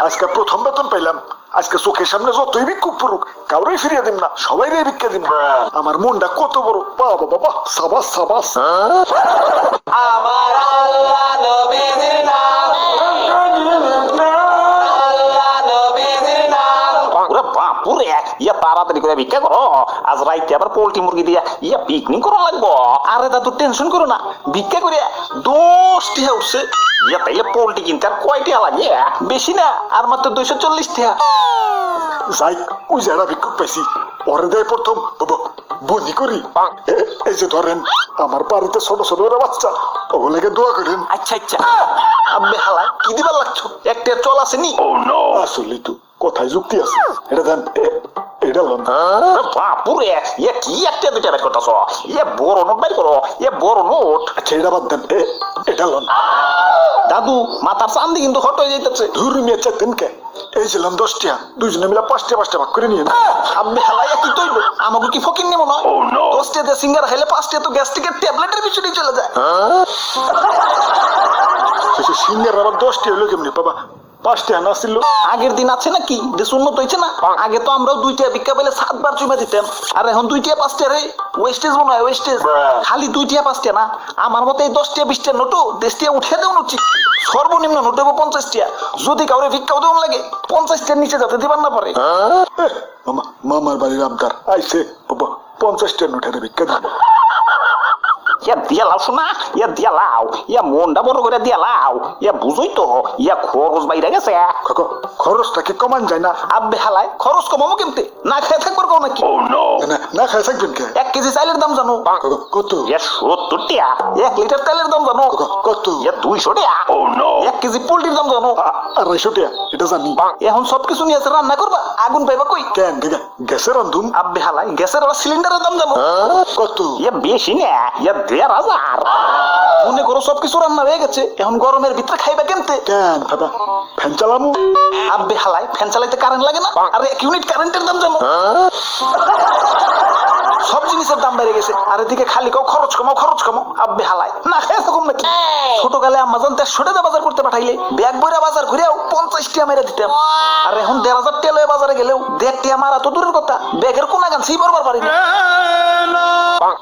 আজকে প্রথম বেতন পাইলাম, আজকে চোখের সামনে যতই ভিক্ষুক পড়ুক কাউরেই ফিরিয়ে দিম না, সবাই রে ভিক্ষা দিম। আমার মনটা কত বড়, বাবা বাবা, সাবাস সাবাস। আমার আল্লাহ নবীর নাম, আল্লাহ নবীর নাম। ওরে বাপুরে, ইয়া তাড়াতাড়ি করে ভিক্ষা করো, আজ রাইতে আবার পোল্ট্রি মুরগি দিয়া ইয়া পিকনিক করা লাগবো। আরে দাদু টেনশন করো না, ভিক্ষা করে 10 টাকা উঠছে। ইয়া তাইলে পোল্ট্রি কিনতে আর কয় টাকা লাগে? বেশি না, আর মাত্র 240 টাকা। যাই, ওই যারা ভিক্ষুক পাইছি ওরে দেয় প্রথম বন্দি করি। এই যে ধরেন আমার বাড়িতে ছোট ছোট ওরা বাচ্চা, ওগুলোকে দোয়া করেন। আচ্ছা আচ্ছা, আব্বে হালায় কি দিবার লাগছো? একটা চল আসেনি। আসলে তো কোথায় যুক্তি আছে, এটা দেন, এটা লন। বাপুরে, ইয়া কি একটা দুইটা বের করতেছ? ইয়া বড় নোট বের করো, ইয়া বড় নোট। আচ্ছা এটা বাদ দেন, এটা লন। দাদু মাথার চান্দি কিন্তু হট হয়ে যাইতেছে। ধুর মিয়া চাইতেন কে? এই ছিলাম 10 টাকা, দুজনে মিলে 5 টাকা ভাগ করে নিয়ে। আব্বে হালাইয়া কি তৈল? আমাকে কি ফকির নেব না? 10 টাকা সিঙ্গার খাইলে 5 টাকা তো গ্যাস্ট্রিকের ট্যাবলেটের পিছনেই চলে যায়। সিঙ্গার আবার 10 টাকা হলো কেমনি বাবা? 5 টাকা না ছিল? আগের দিন আছে নাকি দেশ উন্নত হয়েছে না? আগে তো আমরাও 2 টাকা ভিক্ষা পেলে 7 বার চুমা দিতাম, আর এখন 2 টাকা 5 টাকা রে ওয়েস্টেজ মনে হয়, ওয়েস্টেজ। খালি 2 টাকা 5 টাকা না, আমার মতে এই 10 টাকা 20 টাকা নোটও 10 টাকা উঠে দেওয়া উচিত। সর্বনিম্ন নোট দেবো 50 টাকা, যদি কাউরে ভিক্ষাও দেওয়া লাগে 50 টাকার নিচে যাতে দিবার না পারে। মামার বাড়ির আবদার আইছে বাবা, 50 টাকা নোটের ভিক্ষা দিব। ইয়া দিয়া লাও শোনা, ইয়া দিয়া লাও, ইয়া মনটা বড় করে দিয়া লাও। ইয়া বুঝই তো, ইয়া খরচ বাইরে গেছে। খরচটা কি কমান যায় না? আব্বে হালায় খরচ কমাবো কেমতে? না খেয়ে থাকবার কও নাকি? না খাই থাকবেন কে? 1 কেজি চাইলের দাম জানো? কত? ইয়া 70 টাকা। 1 লিটার তেলের দাম জানো? কত? ইয়া 200 টাকা। 1 কেজি পোল্ট্রির দাম জানো? 250 টাকা, এটা জানি। এখন সবকিছু নিয়ে আছে, রান্না করবা, আগুন পাইবা কই? কেন গ্যাসের রান্ধুম? আব্বে হালাই গ্যাসের আবার সিলিন্ডারের দাম জানো? কত? ইয়া বেশি না, ইয়া 1500। মনে করো সবকিছু রান্না হয়ে গেছে, এখন গরমের ভিতরে খাইবা কেমতে? কেন বাবা, ফ্যান চালামু? আব্বে হালাই ফ্যান চালাইতে কারেন্ট লাগে না? আর 1 ইউনিট কারেন্টের দাম জানো? সব জিনিসের দাম বেড়ে গেছে, আর এদিকে খালি কাও খরচ কমাও খরচ কমাও। আব্বে হালাই না খেয়ে থাকুম নাকি? ছোটকালে আম্মাজান 150 টাকা বাজার করতে পাঠাইলে ব্যাগ বইরা বাজার ঘুরেও 50 টাকা মেরে দিতাম, আর এখন 1500 টাকা লয়ে বাজারে গেলেও 1.5 টাকা মারা তো দূরের কথা, ব্যাগের কোনা গানছি বরবার পারি না।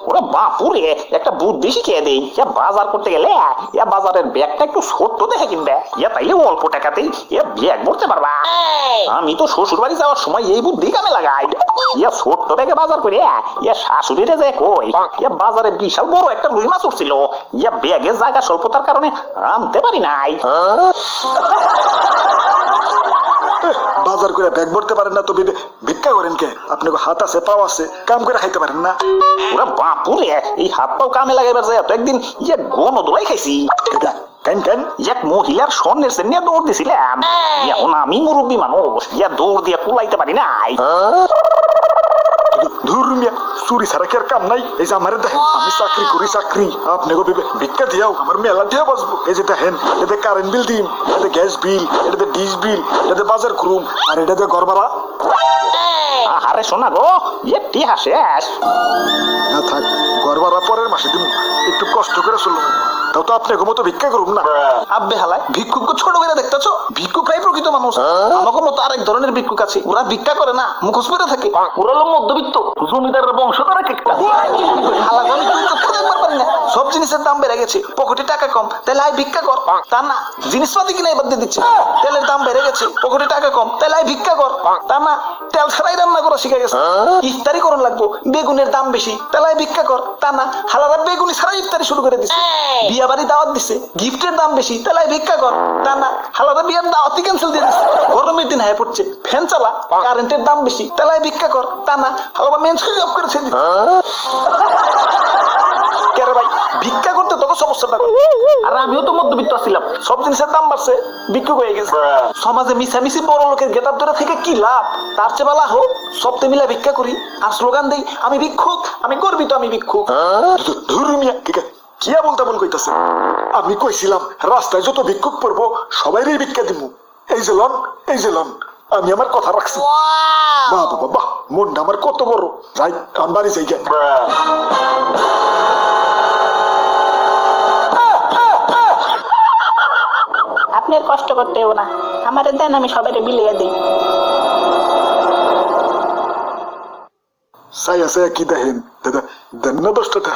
ওরে বাপুরে, একটা বুদ্ধি শিখিয়ে দেই। ইয়া বাজার করতে গেলে ইয়া বাজারের ব্যাগটা একটু ছোট্ট দেখে কিনবে, ইয়া তাইলে অল্প টাকাতেই ইয়া ব্যাগ ভরতে পারবা। আমি তো শ্বশুর বাড়ি যাওয়ার সময় এই বুদ্ধি কামে লাগাই। ইয়া ছোট্ট ব্যাগে বাজার করে ইয়া শাশুড়িরে যায় কই, ইয়া বাজারে বিশাল বড় একটা রুই মাছ উঠছিল, ইয়া ব্যাগে জায়গা স্বল্পতার কারণে আনতে পারি নাই। বাজার করে ব্যাগ ভরতে পারেন না তো ভিক্ষা করেন কে? আপনাকে হাত আছে, পাও আছে, কাম করে খাইতে পারেন না? ওরে বাপুরে, এই হাত পাও কামে লাগাইবার যায় তো একদিন ইয়া গণদোলাই খাইছি। কেন কেন? এক মহিলার স্বর্ণের চেন নিয়ে দৌড় দিছিলাম, এখন আমি মুরব্বী মানুষ, ইয়া দৌড় দিয়ে কুলাইতে পারি নাই। ধুর মিয়া, চুরি ছাড়া কি আর কাম নাই? এই যে আমার দেখেন, আমি চাকরি করি, চাকরি আপনাকে ভিক্ষা দিয়াও আমার মেলা দিয়ে বাঁচবো। এই যে দেখেন, এতে কারেন্ট বিল দিন, এতে গ্যাস বিল, এটাতে ডিশ বিল, এটাতে বাজার করুম, আর এটাতে ঘর ভাড়া। আরে শোনা গো, একটি হাসেস না থাক, ঘর ভাড়া পরের মাসে দিব, একটু কষ্ট করে চলুন, তাও তো আপনাকে মতো ভিক্ষা করুম না। আব্বে হালায় ভিক্ষুককে ছোট করে দেখতেছো? ভিক্ষুকরাই প্রকৃত মানুষ। আমাকে মতো আরেক ধরনের ভিক্ষুক আছে, ওরা ভিক্ষা করে না, মুখোশ পরে থাকে। ওরা হলো মধ্যবিত্ত জমিদারের বংশধর একটা। হালাগামি তুই চোখে দেখবার পারি না। সব জিনিসের দাম বেড়ে গেছে, পকেটে টাকা কম, তাহলে আয় ভিক্ষা কর। তা না, জিনিসপাতি কিনে এবার দিয়ে দিচ্ছে। তেলের দাম বেড়ে গেছে, পকেটে টাকা কম, তাহলে আয় ভিক্ষা কর। তা না, তেল ছাড়াই রান্না করা শিখে গেছে। ইফতারি করুন লাগবো, বেগুনের দাম বেশি, তাহলে আয় ভিক্ষা কর। তা না, হালারা বেগুনি ছাড়াই ইফতারি শুরু করে দিচ্ছে। বিয়া বাড়ি দাওয়াত দিছে, গিফটের দাম বেশি, তাহলে আয় ভিক্ষা কর। তা না, হালারা বিয়ার দাওয়াতই ক্যান্সেল দিয়ে দিচ্ছে। গরমের দিন হয়ে পড়ছে, ফ্যান চালা, কারেন্টের দাম বেশি, তাহলে আয় ভিক্ষা কর। তা না, হালারা মেন্স জব করেছে। কেরে ভাই, ভিক্ষা করতে তোকে সমস্যাটা। আর আমিও তো মধ্যবিত্ত ছিলাম, সব জিনিসের দাম বাড়ছে, ভিক্ষুক হয়ে গেছে। সমাজে মিশামিশি বড় লোকের গেটাপ ধরে থেকে কি লাভ? তার চেয়ে বেলা হোক সপ্তে মিলে ভিক্ষা করি আর স্লোগান দেই, আমি ভিক্ষুক, আমি গর্বিত, আমি ভিক্ষুক। ধুর মিয়া, কিয়া বলতে বল কইতাছে? আমি কইছিলাম রাস্তায় যত ভিক্ষুক পড়বো সবাইরই ভিক্ষা দিব। এই যে লন, এই যে লন, আমি আমার কথা রাখছি। বাহ বাবা বাহ, মনটা আমার কত বড়। যাই, আমি বাড়ি যাই। আপনি আর কষ্ট করতে হবে না, আমারে দেন, আমি সবাইকে বিলিয়ে দিই। সায়া সায়া কি দেখেন দাদা, দেন না 10 টাকা।